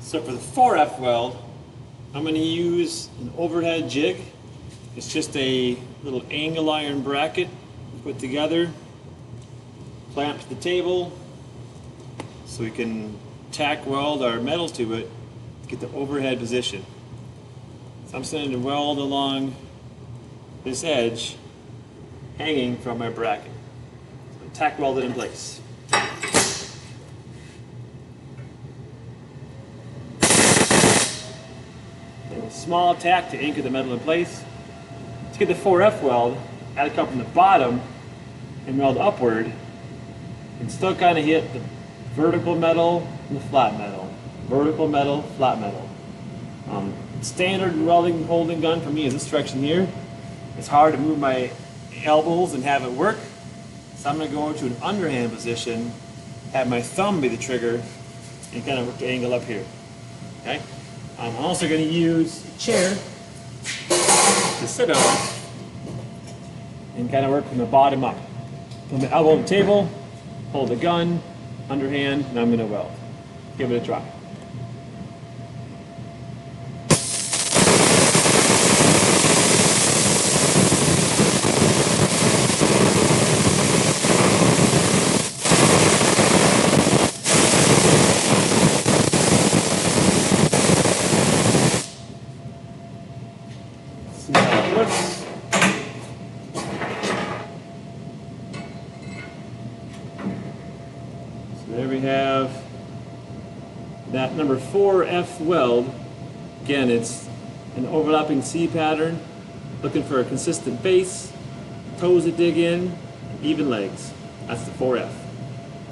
So for the 4F weld, I'm going to use an overhead jig. It's just a little angle iron bracket put together, clamped to the table, so we can tack weld our metal to it to get the overhead position. So I'm starting to weld along this edge hanging from my bracket. So tack weld it in place. A small tack to anchor the metal in place. To get the 4F weld, I had to come from the bottom and weld upward and still kind of hit the vertical metal and the flat metal. Vertical metal, flat metal. Standard welding holding gun for me is this direction here. It's hard to move my elbows and have it work. So I'm going to go into an underhand position, have my thumb be the trigger, and kind of work the angle up here. Okay? I'm also going to use a chair to sit on and kind of work from the bottom up. Put my elbow on the table, hold the gun, underhand, and I'm going to weld. Give it a try. See how it looks. So there we have that number 4F weld. Again, it's an overlapping C pattern, looking for a consistent base, toes that dig in, even legs. That's the 4F.